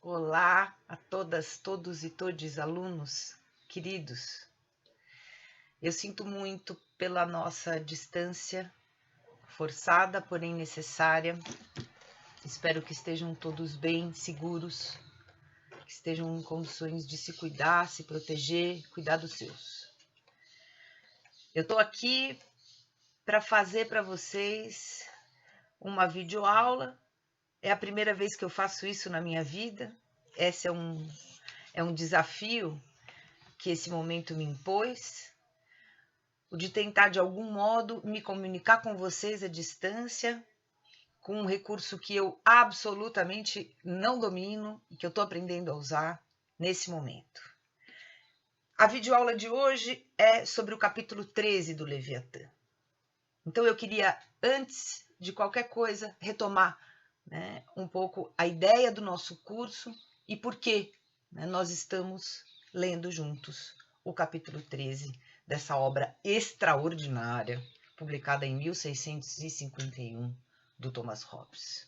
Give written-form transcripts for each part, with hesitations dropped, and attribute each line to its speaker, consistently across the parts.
Speaker 1: Olá a todas, todos e todes alunos queridos. Eu sinto muito pela nossa distância forçada, porém necessária. Espero que estejam todos bem, seguros, que estejam em condições de se cuidar, se proteger, cuidar dos seus. Eu estou aqui para fazer para vocês uma videoaula. É a primeira vez que eu faço isso na minha vida. Esse é um desafio que esse momento me impôs, o de tentar de algum modo me comunicar com vocês à distância, com um recurso que eu absolutamente não domino e que eu estou aprendendo a usar nesse momento. A videoaula de hoje é sobre o capítulo 13 do Leviatã. Então eu queria, antes de qualquer coisa, retomar um pouco a ideia do nosso curso e por que nós estamos lendo juntos o capítulo 13 dessa obra extraordinária, publicada em 1651, do Thomas Hobbes.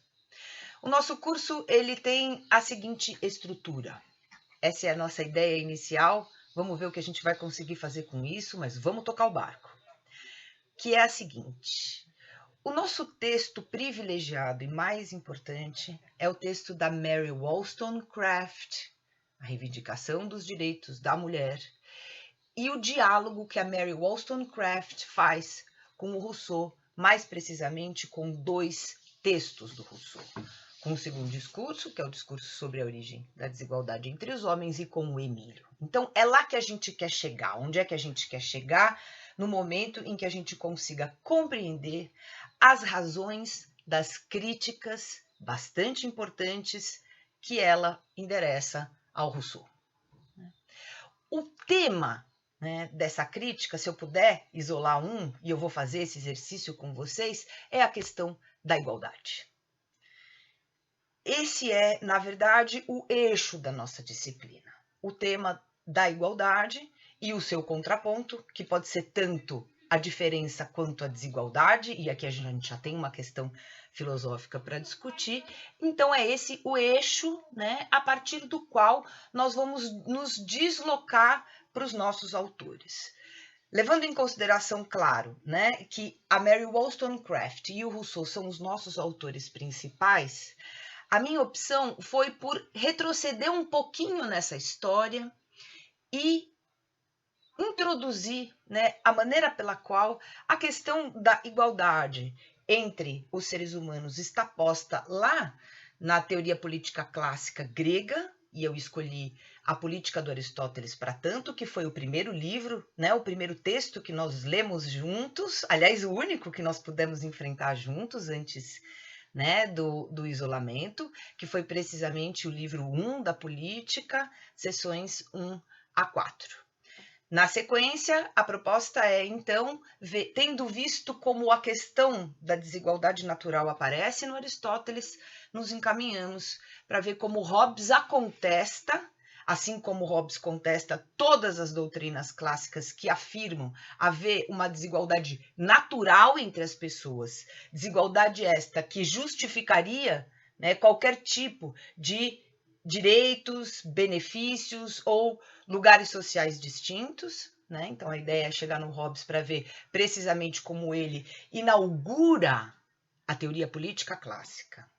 Speaker 1: O nosso curso ele tem a seguinte estrutura. Essa é a nossa ideia inicial. Vamos ver o que a gente vai conseguir fazer com isso, mas vamos tocar o barco. Que é a seguinte. O nosso texto privilegiado e mais importante é o texto da Mary Wollstonecraft, a reivindicação dos direitos da mulher, e o diálogo que a Mary Wollstonecraft faz com o Rousseau, mais precisamente com dois textos do Rousseau. Com o segundo discurso, que é o discurso sobre a origem da desigualdade entre os homens, e com o Emílio. Então, é lá que a gente quer chegar. Onde é que a gente quer chegar? No momento em que a gente consiga compreender as razões das críticas bastante importantes que ela endereça ao Rousseau. O tema dessa crítica, se eu puder isolar um, e eu vou fazer esse exercício com vocês, é a questão da igualdade. Esse é, na verdade, o eixo da nossa disciplina. O tema da igualdade e o seu contraponto, que pode ser tanto a diferença quanto a desigualdade, e aqui a gente já tem uma questão filosófica para discutir. Então é esse o eixo, a partir do qual nós vamos nos deslocar para os nossos autores. Levando em consideração, claro, que a Mary Wollstonecraft e o Rousseau são os nossos autores principais, a minha opção foi por retroceder um pouquinho nessa história e introduzir a maneira pela qual a questão da igualdade entre os seres humanos está posta lá na teoria política clássica grega, e eu escolhi a Política do Aristóteles para tanto, que foi o primeiro livro, o primeiro texto que nós lemos juntos, aliás, o único que nós pudemos enfrentar juntos antes do isolamento, que foi precisamente o livro 1 da Política, sessões 1 a 4. Na sequência, a proposta é, então, tendo visto como a questão da desigualdade natural aparece no Aristóteles, nos encaminhamos para ver como Hobbes a contesta, assim como Hobbes contesta todas as doutrinas clássicas que afirmam haver uma desigualdade natural entre as pessoas, desigualdade esta que justificaria qualquer tipo de direitos, benefícios ou lugares sociais distintos. Então, a ideia é chegar no Hobbes para ver precisamente como ele inaugura a teoria política clássica.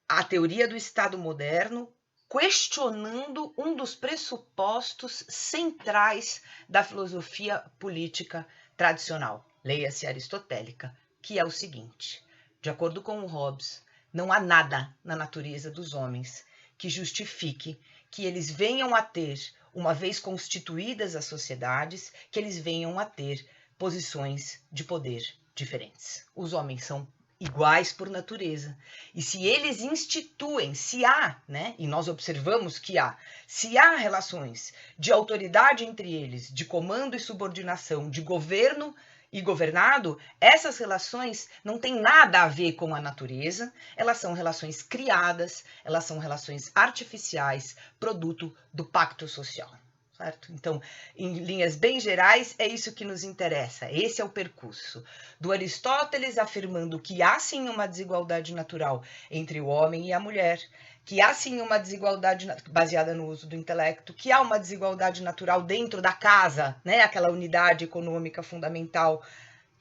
Speaker 1: A teoria do Estado moderno, questionando um dos pressupostos centrais da filosofia política tradicional, leia-se aristotélica, que é o seguinte: de acordo com o Hobbes, não há nada na natureza dos homens que justifique que eles venham a ter, uma vez constituídas as sociedades, que eles venham a ter posições de poder diferentes. Os homens são iguais por natureza. E se eles instituem, se há, e nós observamos que há, se há relações de autoridade entre eles, de comando e subordinação, de governo e governado, essas relações não têm nada a ver com a natureza, elas são relações criadas, elas são relações artificiais, produto do pacto social. certo? Então, em linhas bem gerais, é isso que nos interessa. Esse é o percurso do Aristóteles afirmando que há sim uma desigualdade natural entre o homem e a mulher, que há sim uma desigualdade baseada no uso do intelecto, que há uma desigualdade natural dentro da casa, né? Aquela unidade econômica fundamental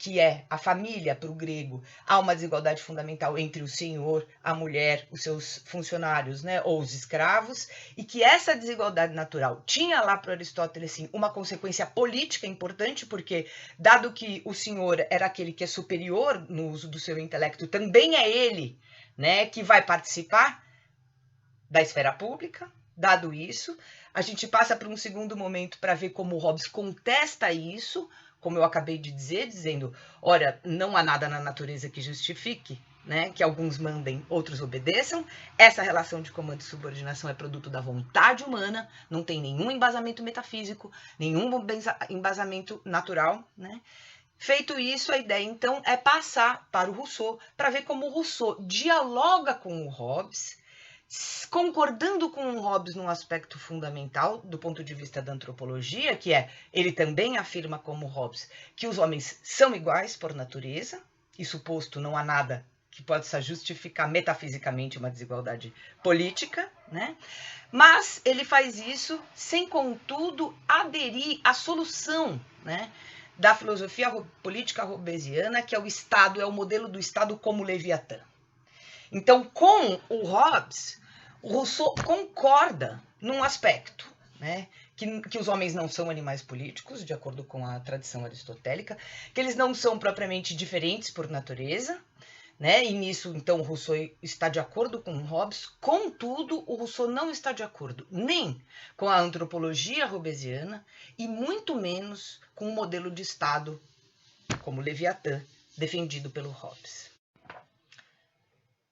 Speaker 1: que é a família para o grego. Há uma desigualdade fundamental entre o senhor, a mulher, os seus funcionários, né, ou os escravos, e que essa desigualdade natural tinha lá para Aristóteles sim, uma consequência política importante, porque, dado que o senhor era aquele que é superior no uso do seu intelecto, também é ele, né, que vai participar da esfera pública. Dado isso, a gente passa para um segundo momento para ver como Hobbes contesta isso, como eu acabei de dizer, dizendo, ora, não há nada na natureza que justifique, né, que alguns mandem, outros obedeçam. Essa relação de comando e subordinação é produto da vontade humana, não tem nenhum embasamento metafísico, nenhum embasamento natural, né? Feito isso, a ideia, então, é passar para o Rousseau, para ver como o Rousseau dialoga com o Hobbes, concordando com o Hobbes num aspecto fundamental do ponto de vista da antropologia, que é, ele também afirma como Hobbes que os homens são iguais por natureza, e suposto não há nada que possa justificar metafisicamente uma desigualdade política, né? Mas ele faz isso sem, contudo, aderir à solução, né, da filosofia política hobbesiana, que é o Estado, é o modelo do Estado como Leviatã. Então, com o Hobbes, o Rousseau concorda num aspecto, né? Que os homens não são animais políticos, de acordo com a tradição aristotélica, que eles não são propriamente diferentes por natureza, né? E nisso, então, o Rousseau está de acordo com Hobbes. Contudo, o Rousseau não está de acordo nem com a antropologia hobbesiana e muito menos com o modelo de Estado como Leviatã, defendido pelo Hobbes.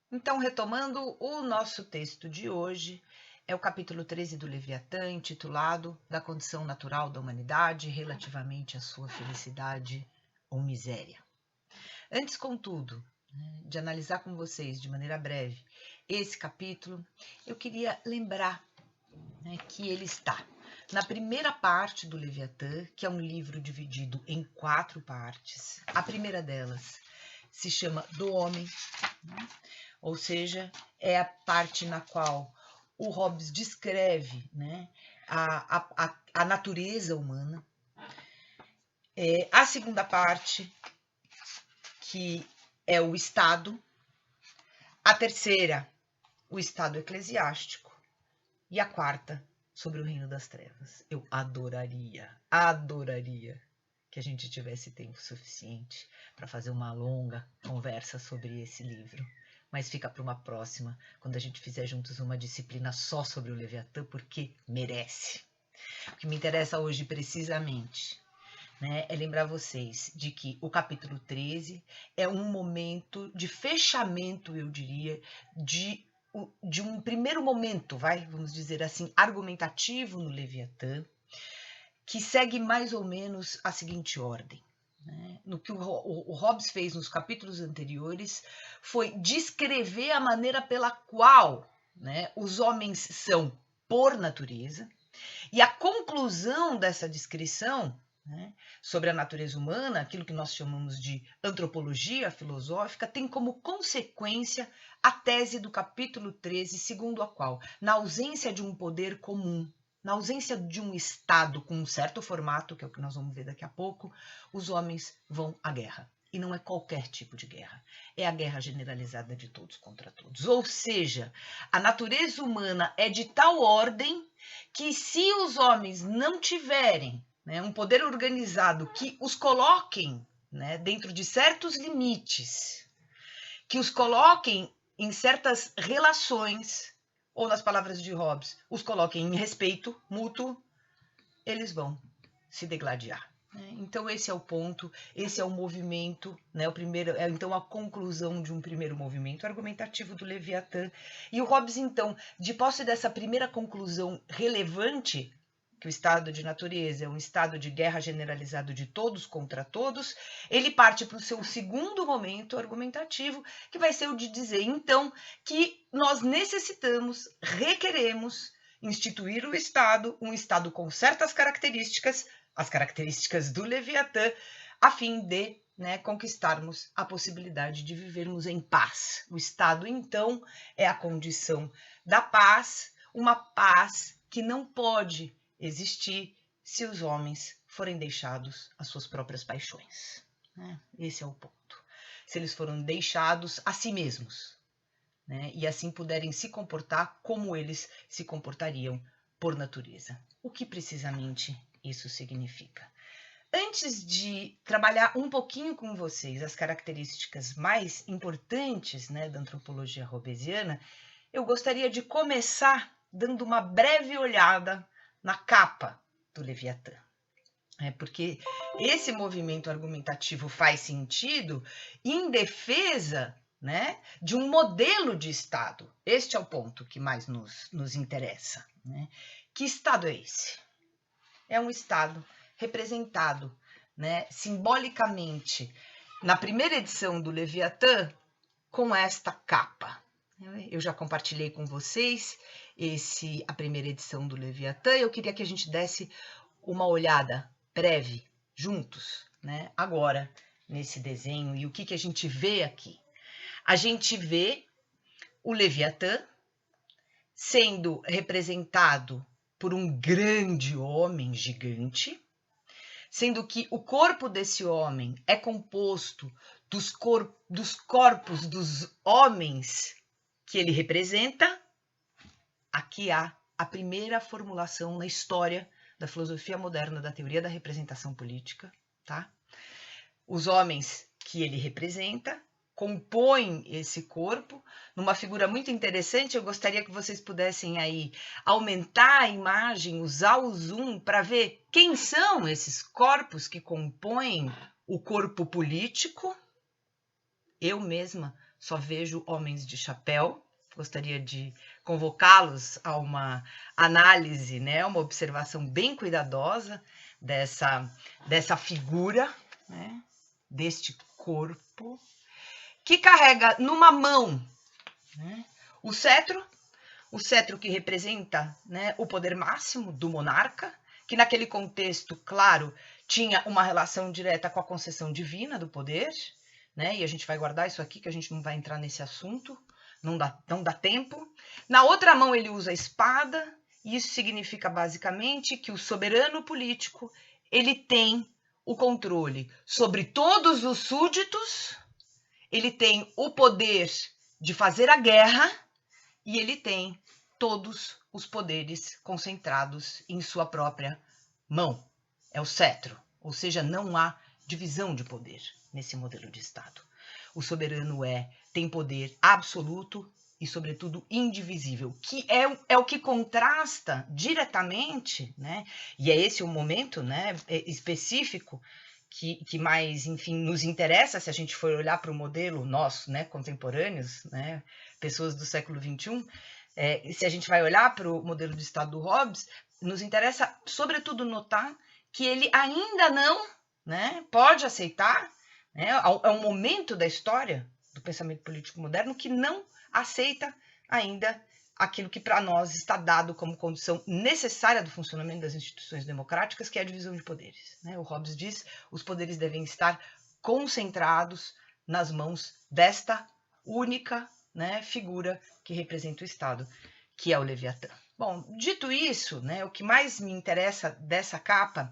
Speaker 1: Então, retomando o nosso texto de hoje, é o capítulo 13 do Leviatã, intitulado Da Condição Natural da Humanidade relativamente à sua felicidade ou miséria. Antes, contudo, de analisar com vocês de maneira breve esse capítulo, eu queria lembrar, né, que ele está na primeira parte do Leviatã, que é um livro dividido em 4 partes. A primeira delas se chama Do Homem, né? Ou seja, é a parte na qual o Hobbes descreve, né, a natureza humana. A segunda parte, que é o Estado. A terceira, o Estado eclesiástico. E a quarta, sobre o reino das trevas. Eu adoraria que a gente tivesse tempo suficiente para fazer uma longa conversa sobre esse livro. Mas fica para uma próxima, quando a gente fizer juntos uma disciplina só sobre o Leviatã, porque merece. O que me interessa hoje, precisamente, né, é lembrar vocês de que o capítulo 13 é um momento de fechamento, eu diria, de um primeiro momento, vamos dizer assim, argumentativo no Leviatã, que segue mais ou menos a seguinte ordem. No que o Hobbes fez nos capítulos anteriores foi descrever a maneira pela qual, né, os homens são por natureza, e a conclusão dessa descrição, né, sobre a natureza humana, aquilo que nós chamamos de antropologia filosófica, tem como consequência a tese do capítulo 13, segundo a qual, na ausência de um poder comum, na ausência de um Estado com um certo formato, que é o que nós vamos ver daqui a pouco, os homens vão à guerra. E não é qualquer tipo de guerra, é a guerra generalizada de todos contra todos. Ou seja, a natureza humana é de tal ordem que, se os homens não tiverem, né, um poder organizado que os coloquem, né, dentro de certos limites, que os coloquem em certas relações, ou nas palavras de Hobbes, os coloquem em respeito mútuo, eles vão se degladiar. Então esse é o ponto, esse é o movimento, né? O primeiro é então a conclusão de um primeiro movimento argumentativo do Leviatã. E o Hobbes, então, de posse dessa primeira conclusão relevante, que o estado de natureza é um estado de guerra generalizado de todos contra todos, ele parte para o seu segundo momento argumentativo, que vai ser o de dizer, então, que nós necessitamos, requeremos instituir o Estado, um Estado com certas características, as características do Leviatã, a fim de, né, conquistarmos a possibilidade de vivermos em paz. O Estado, então, é a condição da paz, uma paz que não pode existir se os homens forem deixados às suas próprias paixões. Né? Esse é o ponto. Se eles foram deixados a si mesmos, né? E assim puderem se comportar como eles se comportariam por natureza. O que precisamente isso significa? Antes de trabalhar um pouquinho com vocês as características mais importantes, né, da antropologia hobbesiana, eu gostaria de começar dando uma breve olhada na capa do Leviatã. Porque esse movimento argumentativo faz sentido em defesa, né, de um modelo de Estado. Este é o ponto que mais nos interessa. Né? Que Estado é esse? É um Estado representado, né, simbolicamente na primeira edição do Leviatã com esta capa. Eu já compartilhei com vocês a primeira edição do Leviatã e eu queria que a gente desse uma olhada breve juntos, né, agora nesse desenho. E o que a gente vê aqui? A gente vê o Leviatã sendo representado por um grande homem gigante, sendo que o corpo desse homem é composto dos corpos dos homens que ele representa. Aqui há a primeira formulação na história da filosofia moderna da teoria da representação política, tá? Os homens que ele representa compõem esse corpo numa figura muito interessante. Eu gostaria que vocês pudessem aí aumentar a imagem, usar o zoom para ver quem são esses corpos que compõem o corpo político. Eu mesma só vejo homens de chapéu. Gostaria de convocá-los a uma análise, né, uma observação bem cuidadosa dessa figura, né, deste corpo, que carrega numa mão, né, o cetro que representa, né, o poder máximo do monarca, que naquele contexto, claro, tinha uma relação direta com a concessão divina do poder, né, e a gente vai guardar isso aqui, que a gente não vai entrar nesse assunto, não dá tempo. Na outra mão ele usa a espada, e isso significa basicamente que o soberano político ele tem o controle sobre todos os súditos, ele tem o poder de fazer a guerra e ele tem todos os poderes concentrados em sua própria mão. É o cetro, ou seja, não há divisão de poder nesse modelo de Estado. O soberano tem poder absoluto e, sobretudo, indivisível, que é o que contrasta diretamente, né? E é esse o momento, né, específico que mais, enfim, nos interessa se a gente for olhar para o modelo nosso, né, contemporâneos, né, pessoas do século XXI. Se a gente vai olhar para o modelo de Estado do Hobbes, nos interessa, sobretudo, notar que ele ainda não, né, pode aceitar, né, é um momento da história do pensamento político moderno que não aceita ainda aquilo que para nós está dado como condição necessária do funcionamento das instituições democráticas, que é a divisão de poderes. Né? O Hobbes diz que os poderes devem estar concentrados nas mãos desta única, né, figura que representa o Estado, que é o Leviatã. Bom, dito isso, né, o que mais me interessa dessa capa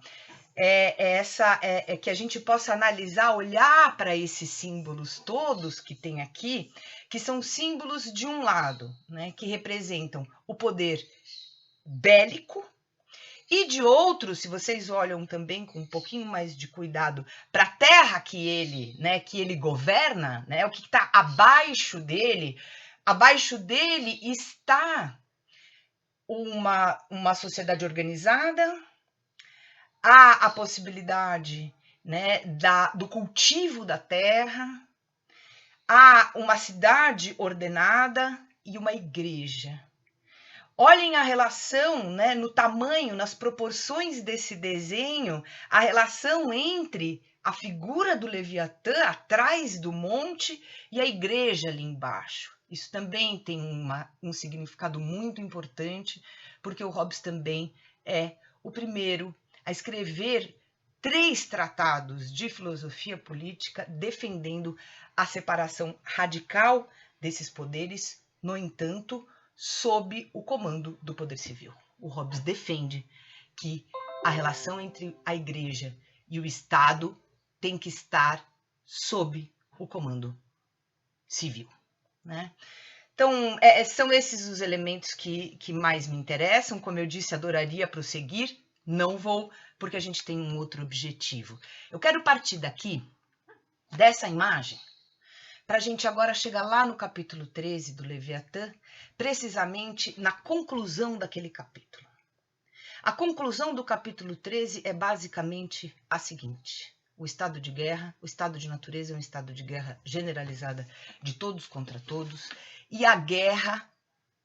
Speaker 1: é que a gente possa analisar, olhar para esses símbolos todos que tem aqui, que são símbolos de um lado, né, que representam o poder bélico, e de outro, se vocês olham também com um pouquinho mais de cuidado para a terra que ele governa, né, o que está abaixo dele está uma sociedade organizada. Há a possibilidade, né, do cultivo da terra, há uma cidade ordenada e uma igreja. Olhem a relação, né, no tamanho, nas proporções desse desenho, a relação entre a figura do Leviatã atrás do monte e a igreja ali embaixo. Isso também tem um significado muito importante, porque o Hobbes também é o primeiro a escrever 3 tratados de filosofia política defendendo a separação radical desses poderes, no entanto, sob o comando do poder civil. O Hobbes defende que a relação entre a Igreja e o Estado tem que estar sob o comando civil, né? Então, são esses os elementos que mais me interessam. Como eu disse, adoraria prosseguir, não vou, porque a gente tem um outro objetivo. Eu quero partir daqui, dessa imagem, para a gente agora chegar lá no capítulo 13 do Leviatã, precisamente na conclusão daquele capítulo. A conclusão do capítulo 13 é basicamente a seguinte: o estado de guerra, o estado de natureza é um estado de guerra generalizada de todos contra todos, e a guerra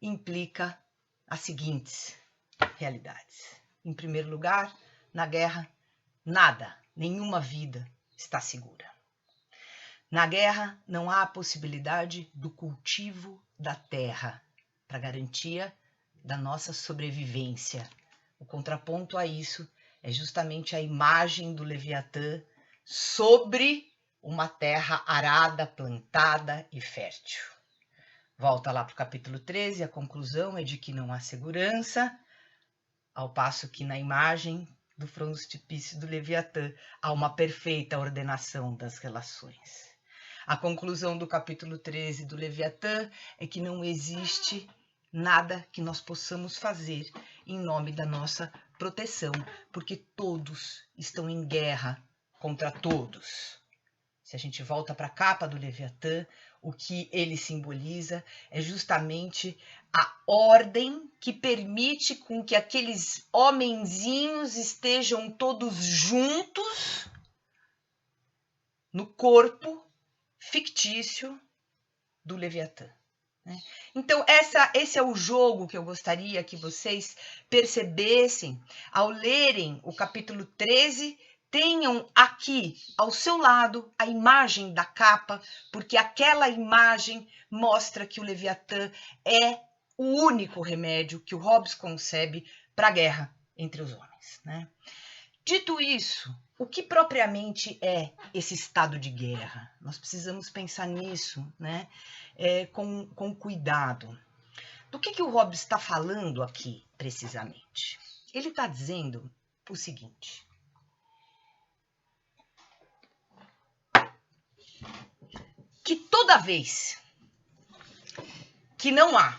Speaker 1: implica as seguintes realidades. Em primeiro lugar, na guerra, nada, nenhuma vida está segura. Na guerra, não há a possibilidade do cultivo da terra para garantia da nossa sobrevivência. O contraponto a isso é justamente a imagem do Leviatã sobre uma terra arada, plantada e fértil. Volta lá para o capítulo 13, a conclusão é de que não há segurança, ao passo que na imagem do frontispício do Leviatã há uma perfeita ordenação das relações. A conclusão do capítulo 13 do Leviatã é que não existe nada que nós possamos fazer em nome da nossa proteção, porque todos estão em guerra contra todos. Se a gente volta para a capa do Leviatã, o que ele simboliza é justamente a ordem que permite com que aqueles homenzinhos estejam todos juntos no corpo fictício do Leviatã. Então, esse é o jogo que eu gostaria que vocês percebessem ao lerem o capítulo 13. Tenham aqui ao seu lado a imagem da capa, porque aquela imagem mostra que o Leviatã é o único remédio que o Hobbes concebe para a guerra entre os homens, né? Dito isso, o que propriamente é esse estado de guerra? Nós precisamos pensar nisso, né? Com cuidado. Do que o Hobbes está falando aqui, precisamente? Ele está dizendo o seguinte: que toda vez que não há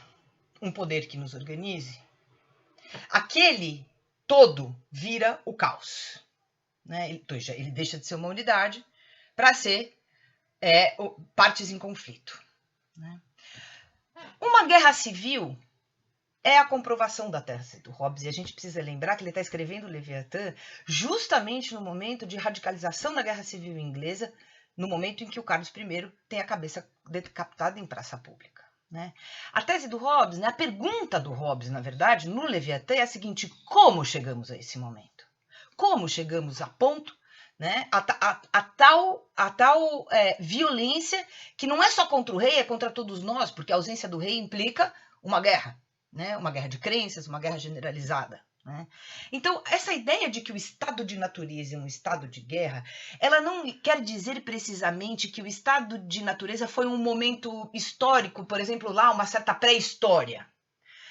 Speaker 1: um poder que nos organize, aquele todo vira o caos, né? Ele deixa de ser uma unidade para ser partes em conflito, né? Uma guerra civil é a comprovação da tese do Hobbes, e a gente precisa lembrar que ele está escrevendo o Leviatã justamente no momento de radicalização da Guerra Civil Inglesa, no momento em que o Carlos I tem a cabeça decapitada em praça pública, né? A tese do Hobbes, né, a pergunta do Hobbes, na verdade, no Leviatã é a seguinte: como chegamos a esse momento? Como chegamos a ponto, né, a tal violência que não é só contra o rei, é contra todos nós, porque a ausência do rei implica uma guerra, né, uma guerra de crenças, uma guerra generalizada, né? Então, essa ideia de que o estado de natureza é um estado de guerra, ela não quer dizer precisamente que o estado de natureza foi um momento histórico, por exemplo, lá uma certa pré-história.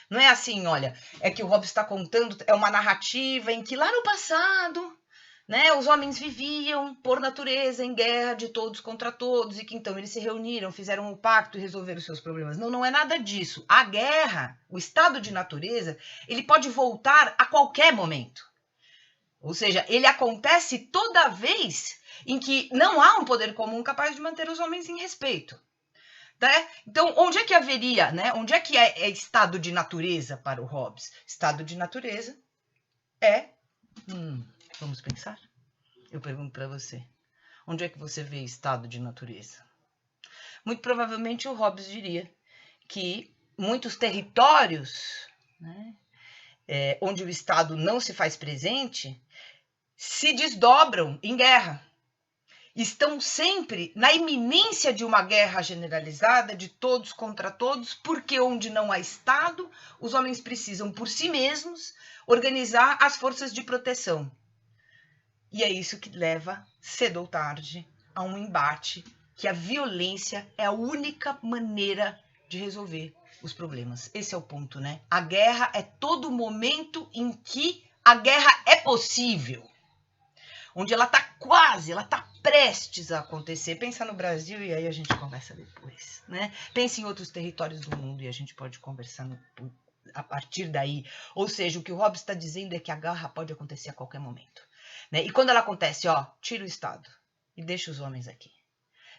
Speaker 1: Não é assim, olha, é que o Hobbes está contando, é uma narrativa em que lá no passado, né, os homens viviam, por natureza, em guerra de todos contra todos, e que então eles se reuniram, fizeram um pacto e resolveram os seus problemas. Não, não é nada disso. A guerra, o estado de natureza, ele pode voltar a qualquer momento. Ou seja, ele acontece toda vez em que não há um poder comum capaz de manter os homens em respeito. Né? Então, onde é que haveria, né? Onde é que é estado de natureza para o Hobbes? Estado de natureza é... vamos pensar? Eu pergunto para você. Onde é que você vê estado de natureza? Muito provavelmente o Hobbes diria que muitos territórios, né, onde o Estado não se faz presente, se desdobram em guerra. estão sempre na iminência de uma guerra generalizada, de todos contra todos, porque onde não há Estado, os homens precisam, por si mesmos, organizar as forças de proteção. E é isso que leva, cedo ou tarde, a um embate, que a violência é a única maneira de resolver os problemas. Esse é o ponto, né? A guerra é todo momento em que a guerra é possível. Onde ela está quase, ela está prestes a acontecer. Pensa no Brasil e aí a gente conversa depois, né? Pensa em outros territórios do mundo e a gente pode conversar a partir daí. Ou seja, o que o Hobbes está dizendo é que a guerra pode acontecer a qualquer momento, né? E quando ela acontece, tira o Estado e deixa os homens aqui.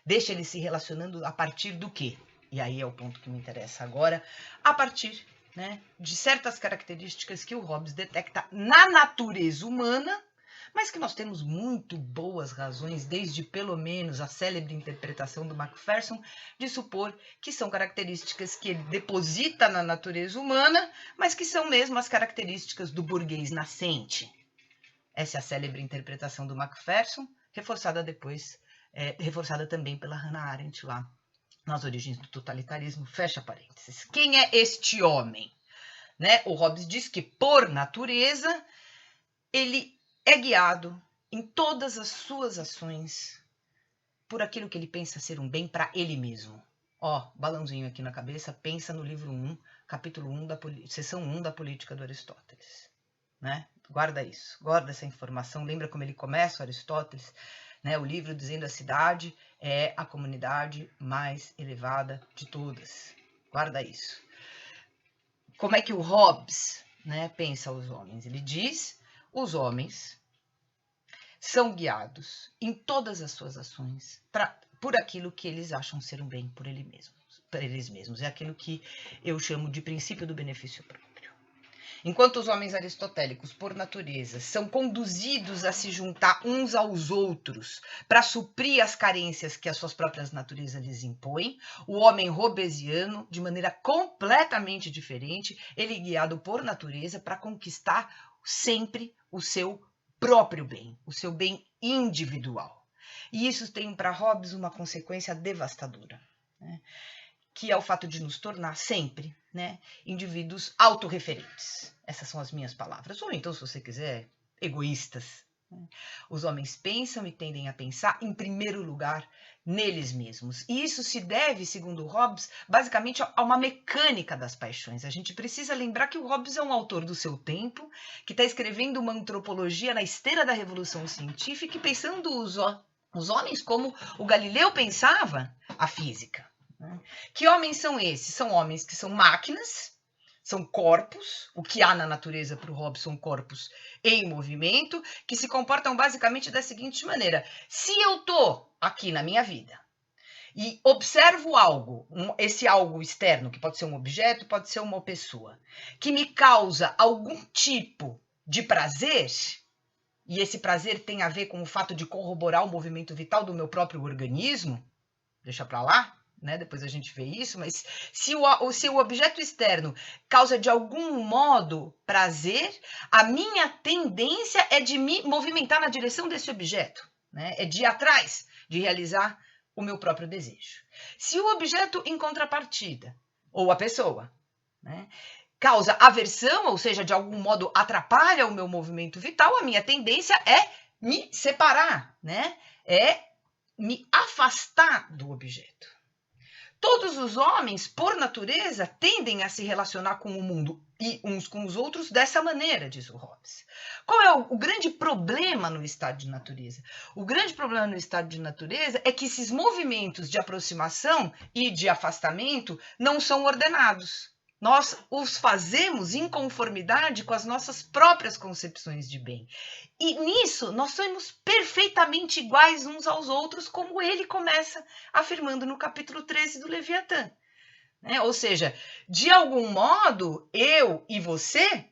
Speaker 1: Deixa eles se relacionando a partir do quê? E aí é o ponto que me interessa agora. A partir, né, de certas características que o Hobbes detecta na natureza humana, mas que nós temos muito boas razões, desde pelo menos a célebre interpretação do Macpherson, de supor que são características que ele deposita na natureza humana, mas que são mesmo as características do burguês nascente. Essa é a célebre interpretação do Macpherson, reforçada depois, reforçada também pela Hannah Arendt lá, nas origens do totalitarismo, fecha parênteses. Quem é este homem? Né? O Hobbes diz que, por natureza, ele é guiado em todas as suas ações por aquilo que ele pensa ser um bem para ele mesmo. Balãozinho aqui na cabeça, pensa no livro 1, capítulo 1, seção 1 da Política do Aristóteles. Né? Guarda isso, guarda essa informação. Lembra como ele começa, Aristóteles, né? O livro dizendo a cidade é a comunidade mais elevada de todas. Guarda isso. Como é que o Hobbes, né, pensa os homens? Ele diz: os homens são guiados em todas as suas ações por aquilo que eles acham ser um bem por eles mesmos. É aquilo que eu chamo de princípio do benefício próprio. Enquanto os homens aristotélicos, por natureza, são conduzidos a se juntar uns aos outros para suprir as carências que as suas próprias naturezas lhes impõem, o homem hobbesiano, de maneira completamente diferente, ele é guiado por natureza para conquistar sempre o seu próprio bem, o seu bem individual. E isso tem para Hobbes uma consequência devastadora, né? Que é o fato de nos tornar sempre, né, indivíduos autorreferentes. Essas são as minhas palavras. Ou então, se você quiser, egoístas. Né? Os homens pensam e tendem a pensar, em primeiro lugar, neles mesmos. E isso se deve, segundo Hobbes, basicamente a uma mecânica das paixões. A gente precisa lembrar que o Hobbes é um autor do seu tempo, que está escrevendo uma antropologia na esteira da Revolução Científica e pensando os homens como o Galileu pensava a física. Que homens são esses? São homens que são máquinas, são corpos, o que há na natureza para o Hobbes são corpos em movimento, que se comportam basicamente da seguinte maneira: se eu estou aqui na minha vida e observo algo, esse algo externo, que pode ser um objeto, pode ser uma pessoa, que me causa algum tipo de prazer, e esse prazer tem a ver com o fato de corroborar o movimento vital do meu próprio organismo, deixa para lá, né? Depois a gente vê isso, mas se o objeto externo causa de algum modo prazer, a minha tendência é de me movimentar na direção desse objeto, né? É de ir atrás, de realizar o meu próprio desejo. Se o objeto em contrapartida, ou a pessoa, né, causa aversão, ou seja, de algum modo atrapalha o meu movimento vital, a minha tendência é me separar, né? É me afastar do objeto. Todos os homens, por natureza, tendem a se relacionar com o mundo e uns com os outros dessa maneira, diz o Hobbes. Qual é o grande problema no estado de natureza? O grande problema no estado de natureza é que esses movimentos de aproximação e de afastamento não são ordenados. Nós os fazemos em conformidade com as nossas próprias concepções de bem. E nisso nós somos perfeitamente iguais uns aos outros, como ele começa afirmando no capítulo 13 do Leviatã. Ou seja, de algum modo, eu e você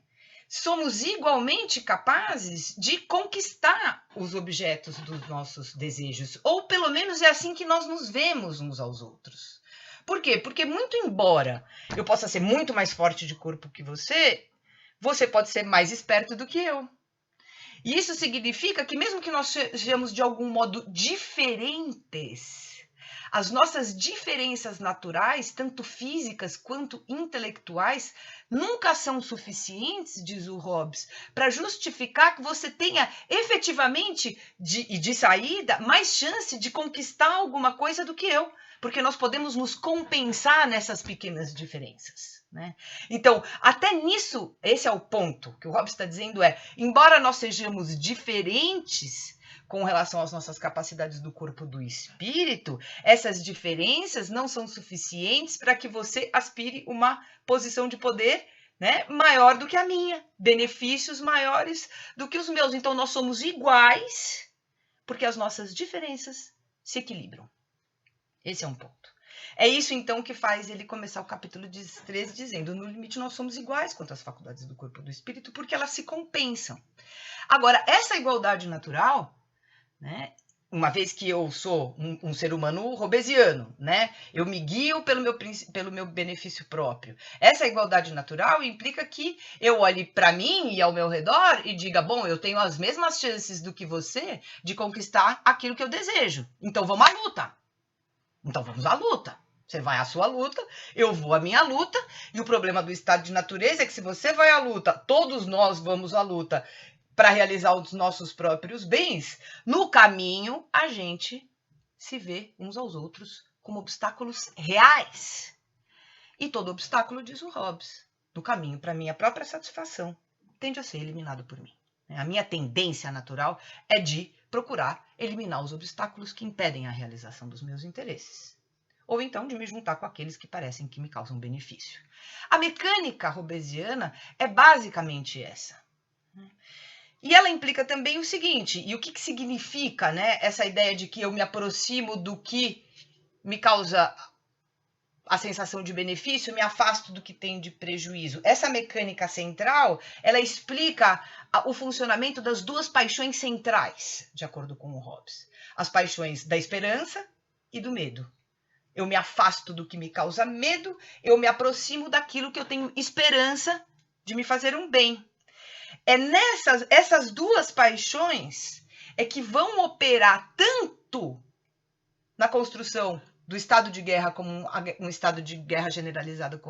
Speaker 1: somos igualmente capazes de conquistar os objetos dos nossos desejos. Ou pelo menos é assim que nós nos vemos uns aos outros. Por quê? Porque muito embora eu possa ser muito mais forte de corpo que você, você pode ser mais esperto do que eu. E isso significa que mesmo que nós sejamos de algum modo diferentes, as nossas diferenças naturais, tanto físicas quanto intelectuais, nunca são suficientes, diz o Hobbes, para justificar que você tenha efetivamente, de saída, mais chance de conquistar alguma coisa do que eu. Porque nós podemos nos compensar nessas pequenas diferenças. Né? Então, até nisso, esse é o ponto que o Hobbes está dizendo embora nós sejamos diferentes com relação às nossas capacidades do corpo e do espírito, essas diferenças não são suficientes para que você aspire uma posição de poder, né, maior do que a minha, benefícios maiores do que os meus. Então, nós somos iguais porque as nossas diferenças se equilibram. Esse é um ponto. É isso, então, que faz ele começar o capítulo 13 dizendo: no limite, nós somos iguais quanto às faculdades do corpo e do espírito, porque elas se compensam. Agora, essa igualdade natural, né, uma vez que eu sou um ser humano hobbesiano, né, eu me guio pelo meu benefício próprio. Essa igualdade natural implica que eu olhe para mim e ao meu redor e diga: bom, eu tenho as mesmas chances do que você de conquistar aquilo que eu desejo. Então, vamos à luta. Então vamos à luta. Você vai à sua luta, eu vou à minha luta, e o problema do estado de natureza é que se você vai à luta, todos nós vamos à luta para realizar os nossos próprios bens, no caminho a gente se vê uns aos outros como obstáculos reais. E todo obstáculo, diz o Hobbes, no caminho para minha própria satisfação, tende a ser eliminado por mim. A minha tendência natural é de procurar eliminar os obstáculos que impedem a realização dos meus interesses. Ou então de me juntar com aqueles que parecem que me causam benefício. A mecânica hobbesiana é basicamente essa. E ela implica também o seguinte, e o que significa, né, essa ideia de que eu me aproximo do que me causa a sensação de benefício, me afasto do que tem de prejuízo. Essa mecânica central, ela explica o funcionamento das duas paixões centrais, de acordo com o Hobbes. As paixões da esperança e do medo. Eu me afasto do que me causa medo, eu me aproximo daquilo que eu tenho esperança de me fazer um bem. Essas duas paixões é que vão operar tanto na construção do estado de guerra como um estado de guerra generalizado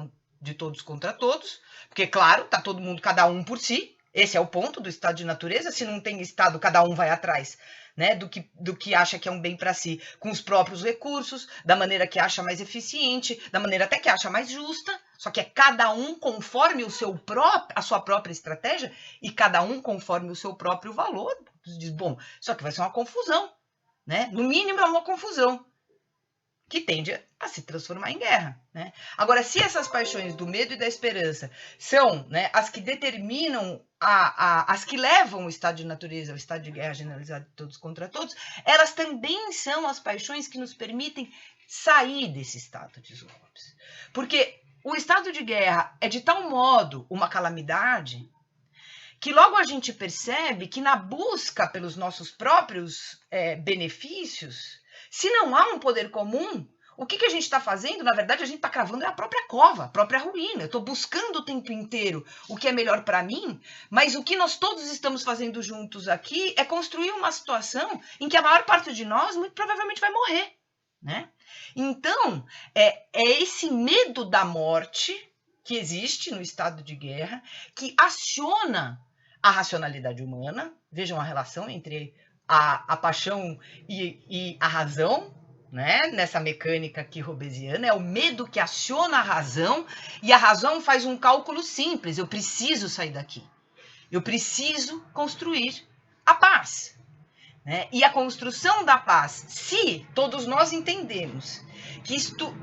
Speaker 1: de todos contra todos, porque, claro, está todo mundo, cada um por si, esse é o ponto do estado de natureza, se não tem estado, cada um vai atrás, né, do que acha que é um bem para si, com os próprios recursos, da maneira que acha mais eficiente, da maneira até que acha mais justa, só que é cada um conforme a sua própria estratégia e cada um conforme o seu próprio valor. Diz, bom, só que vai ser uma confusão, né? No mínimo é uma confusão que tende a se transformar em guerra. Né? Agora, se essas paixões do medo e da esperança são, né, as que determinam, as que levam o estado de natureza ao estado de guerra generalizado de todos contra todos, elas também são as paixões que nos permitem sair desse estado, diz o Hobbes. Porque o estado de guerra é de tal modo uma calamidade que logo a gente percebe que na busca pelos nossos próprios benefícios, se não há um poder comum, o que a gente está fazendo? Na verdade, a gente está cavando a própria cova, a própria ruína. Eu estou buscando o tempo inteiro o que é melhor para mim, mas o que nós todos estamos fazendo juntos aqui é construir uma situação em que a maior parte de nós muito provavelmente vai morrer. Né? Então, é esse medo da morte que existe no estado de guerra que aciona a racionalidade humana. Vejam a relação entre a paixão e a razão, né? Nessa mecânica aqui hobbesiana, é o medo que aciona a razão, e a razão faz um cálculo simples: eu preciso sair daqui, eu preciso construir a paz. Né? E a construção da paz, se todos nós entendemos que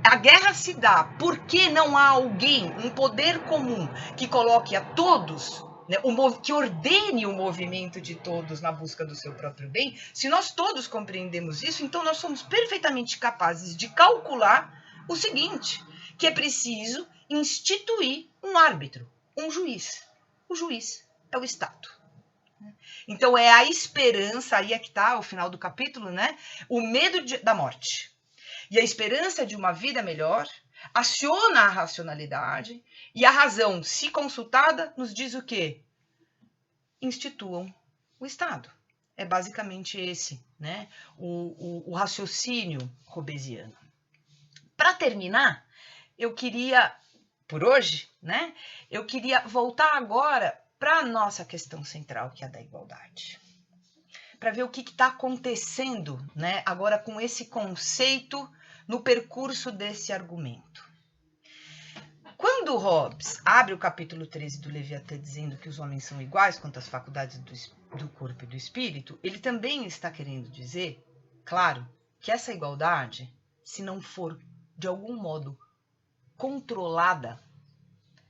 Speaker 1: a guerra se dá porque não há alguém, um poder comum, que coloque a todos, né, que ordene o movimento de todos na busca do seu próprio bem, se nós todos compreendemos isso, então nós somos perfeitamente capazes de calcular o seguinte, que é preciso instituir um árbitro, um juiz. O juiz é o Estado. Então, é a esperança, aí é que está o final do capítulo, né? O medo da morte. E a esperança de uma vida melhor aciona a racionalidade, e a razão, se consultada, nos diz o quê? Instituam o Estado. É basicamente esse, né, o raciocínio hobbesiano. Para terminar, eu queria, por hoje, né, eu queria voltar agora para a nossa questão central, que é a da igualdade. Para ver o que está acontecendo, né, agora com esse conceito no percurso desse argumento. Quando Hobbes abre o capítulo 13 do Leviatã dizendo que os homens são iguais quanto às faculdades do corpo e do espírito, ele também está querendo dizer, claro, que essa igualdade, se não for de algum modo controlada,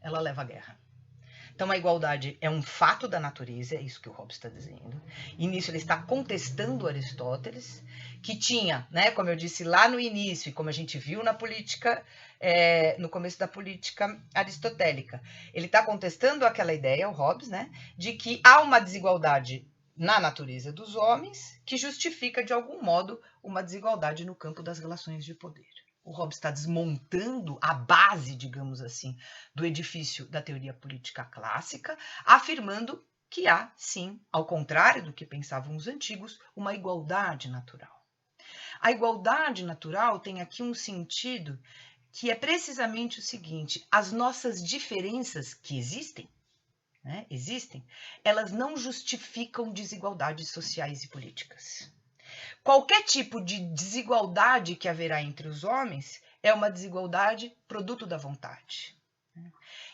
Speaker 1: ela leva à guerra. Então, a igualdade é um fato da natureza, é isso que o Hobbes está dizendo. E nisso ele está contestando Aristóteles, que tinha, né, como eu disse lá no início, e como a gente viu na política, no começo da política aristotélica, ele está contestando aquela ideia, o Hobbes, né, de que há uma desigualdade na natureza dos homens que justifica, de algum modo, uma desigualdade no campo das relações de poder. O Hobbes está desmontando a base, digamos assim, do edifício da teoria política clássica, afirmando que há, sim, ao contrário do que pensavam os antigos, uma igualdade natural. A igualdade natural tem aqui um sentido que é precisamente o seguinte: as nossas diferenças que existem, né, elas não justificam desigualdades sociais e políticas. Qualquer tipo de desigualdade que haverá entre os homens é uma desigualdade produto da vontade.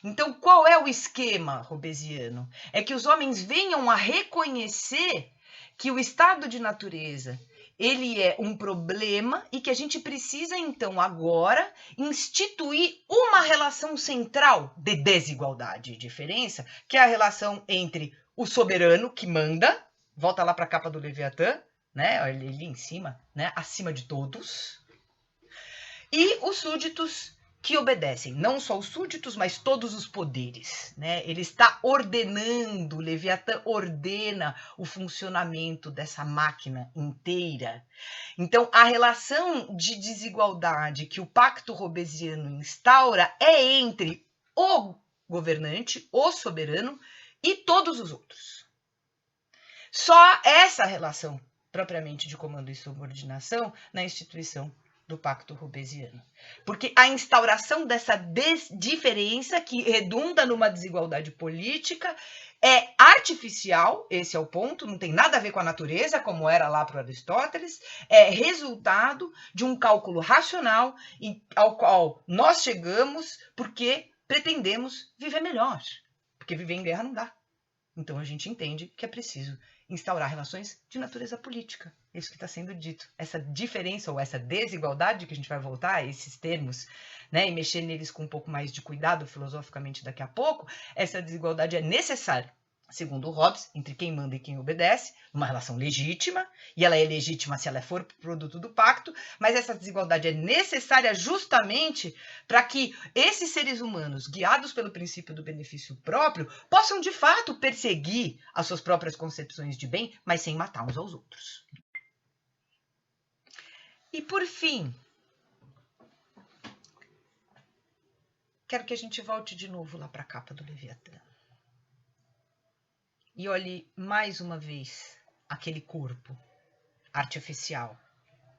Speaker 1: Então, qual é o esquema hobbesiano? É que os homens venham a reconhecer que o estado de natureza ele é um problema e que a gente precisa, então, agora, instituir uma relação central de desigualdade e diferença, que é a relação entre o soberano que manda, volta lá para a capa do Leviatã, né, ali em cima, né, acima de todos, e os súditos que obedecem, não só os súditos, mas todos os poderes, né? Ele está ordenando, o Leviatã ordena o funcionamento dessa máquina inteira. Então, a relação de desigualdade que o pacto hobbesiano instaura é entre o governante, o soberano e todos os outros. Só essa relação propriamente de comando e subordinação na instituição do pacto hobbesiano. Porque a instauração dessa diferença que redunda numa desigualdade política é artificial, esse é o ponto, não tem nada a ver com a natureza, como era lá para Aristóteles, é resultado de um cálculo racional ao qual nós chegamos porque pretendemos viver melhor. Porque viver em guerra não dá. Então a gente entende que é preciso instaurar relações de natureza política. É isso que está sendo dito. Essa diferença ou essa desigualdade, que a gente vai voltar a esses termos, né, e mexer neles com um pouco mais de cuidado filosoficamente daqui a pouco, essa desigualdade é necessária, segundo o Hobbes, entre quem manda e quem obedece, uma relação legítima, e ela é legítima se ela for produto do pacto, mas essa desigualdade é necessária justamente para que esses seres humanos, guiados pelo princípio do benefício próprio, possam de fato perseguir as suas próprias concepções de bem, mas sem matar uns aos outros. E por fim, quero que a gente volte de novo lá para a capa do Leviatã. E olhe mais uma vez aquele corpo artificial,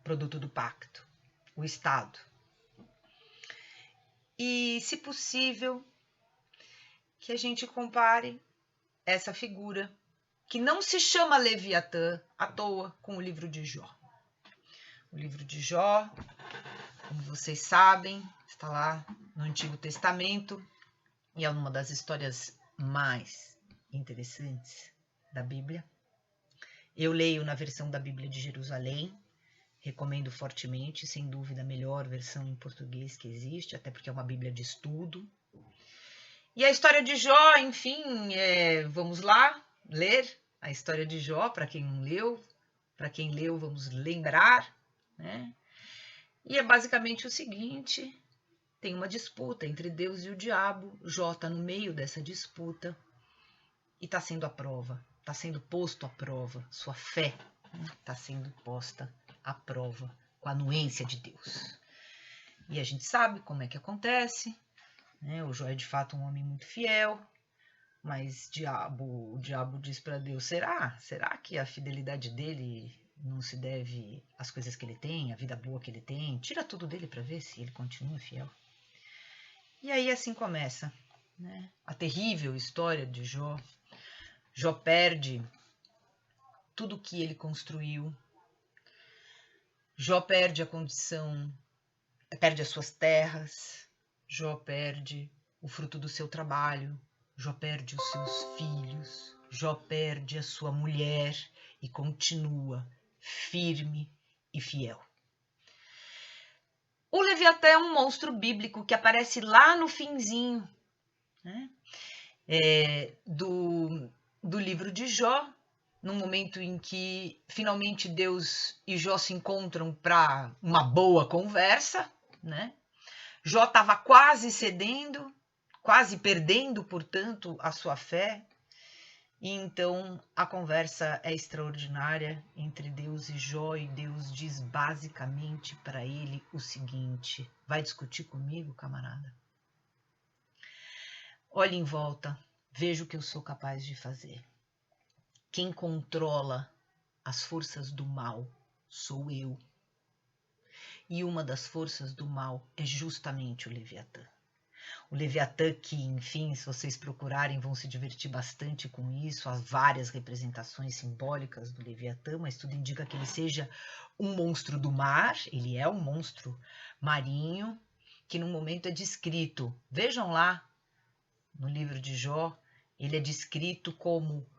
Speaker 1: produto do pacto, o Estado. E, se possível, que a gente compare essa figura, que não se chama Leviatã à toa, com o livro de Jó. O livro de Jó, como vocês sabem, está lá no Antigo Testamento e é uma das histórias mais interessantes da Bíblia. Eu leio na versão da Bíblia de Jerusalém, recomendo fortemente, sem dúvida a melhor versão em português que existe, até porque é uma Bíblia de estudo. E a história de Jó, enfim, vamos lá ler a história de Jó, para quem não leu, para quem leu, vamos lembrar, né? E é basicamente o seguinte: tem uma disputa entre Deus e o diabo, Jó está no meio dessa disputa e está sendo a prova, está sendo posto à prova, sua fé está sendo posta à prova com a anuência de Deus. E a gente sabe como é que acontece, né? O Jó é de fato um homem muito fiel, Mas o diabo diz para Deus, será que a fidelidade dele não se deve às coisas que ele tem, à vida boa que ele tem? Tira tudo dele para ver se ele continua fiel. E aí assim começa, né, a terrível história de Jó. Jó perde tudo que ele construiu. Jó perde a condição, perde as suas terras. Jó perde o fruto do seu trabalho. Jó perde os seus filhos. Jó perde a sua mulher e continua firme e fiel. O Leviatã é um monstro bíblico que aparece lá no finzinho, né, do livro de Jó, no momento em que finalmente Deus e Jó se encontram para uma boa conversa, né? Jó estava quase cedendo, quase perdendo, portanto, a sua fé. E então a conversa é extraordinária entre Deus e Jó, e Deus diz basicamente para ele o seguinte: vai discutir comigo, camarada? Olhe em volta, veja o que eu sou capaz de fazer. Quem controla as forças do mal sou eu. E uma das forças do mal é justamente o Leviatã. O Leviatã que, enfim, se vocês procurarem, vão se divertir bastante com isso. Há várias representações simbólicas do Leviatã, mas tudo indica que ele seja um monstro do mar. Ele é um monstro marinho que no momento é descrito. Vejam lá no livro de Jó, ele é descrito como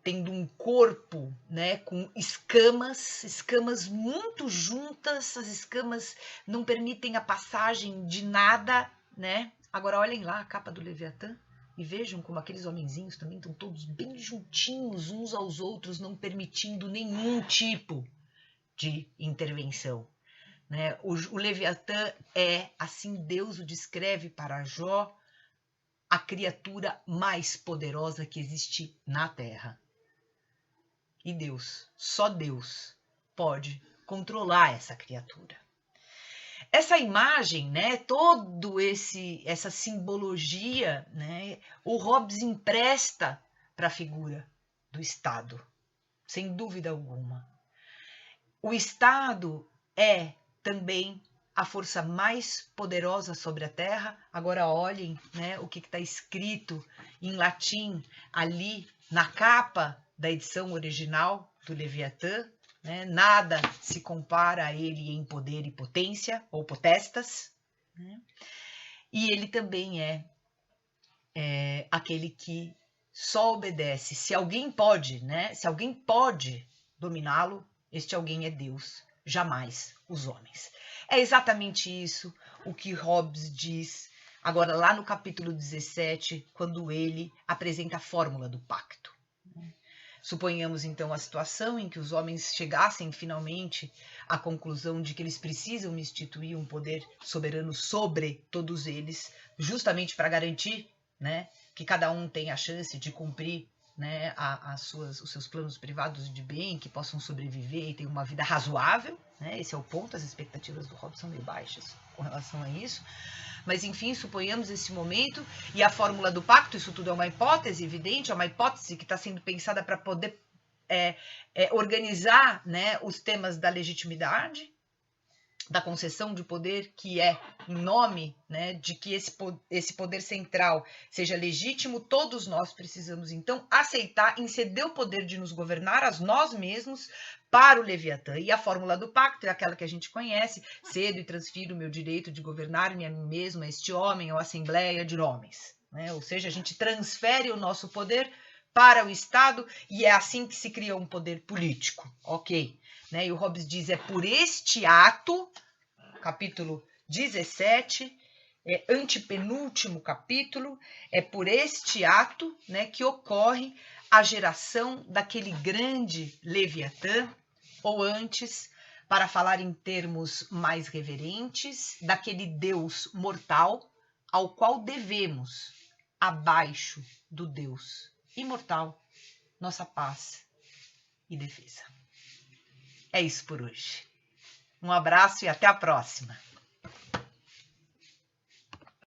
Speaker 1: tendo um corpo, né, com escamas muito juntas. As escamas não permitem a passagem de nada, né? Agora olhem lá a capa do Leviatã e vejam como aqueles homenzinhos também estão todos bem juntinhos uns aos outros, não permitindo nenhum tipo de intervenção, né? O Leviatã é, assim Deus o descreve para Jó, a criatura mais poderosa que existe na Terra. E Deus, só Deus, pode controlar essa criatura. Essa imagem, né, essa simbologia, né, o Hobbes empresta para a figura do Estado, sem dúvida alguma. O Estado é também a força mais poderosa sobre a Terra. Agora olhem, né, o que está escrito em latim ali na capa da edição original do Leviatã, né? Nada se compara a ele em poder e potência, ou potestas, né? E ele também é aquele que só obedece. Se alguém pode, né? Se alguém pode dominá-lo, este alguém é Deus, jamais os homens. É exatamente isso o que Hobbes diz agora lá no capítulo 17, quando ele apresenta a fórmula do pacto. Suponhamos então a situação em que os homens chegassem finalmente à conclusão de que eles precisam instituir um poder soberano sobre todos eles, justamente para garantir, né, que cada um tenha a chance de cumprir, né, os seus planos privados de bem, que possam sobreviver e ter uma vida razoável, né? Esse é o ponto. As expectativas do Hobbes são meio baixas com relação a isso. Mas, enfim, suponhamos esse momento, e a fórmula do pacto, isso tudo é uma hipótese, evidente, é uma hipótese que está sendo pensada para poder organizar, né, os temas da legitimidade, da concessão de poder, que é em nome, né, de que esse poder central seja legítimo. Todos nós precisamos, então, aceitar em ceder o poder de nos governar a nós mesmos para o Leviatã. E a fórmula do pacto é aquela que a gente conhece: cedo e transfiro o meu direito de governar-me a mim mesmo, a este homem ou a assembleia de homens, né? Ou seja, a gente transfere o nosso poder para o Estado, e é assim que se cria um poder político, ok? Né? E o Hobbes diz, é por este ato, capítulo 17, antepenúltimo capítulo, é por este ato, né, que ocorre a geração daquele grande Leviatã, ou antes, para falar em termos mais reverentes, daquele Deus mortal ao qual devemos, abaixo do Deus imortal, nossa paz e defesa. É isso por hoje. Um abraço e até a próxima!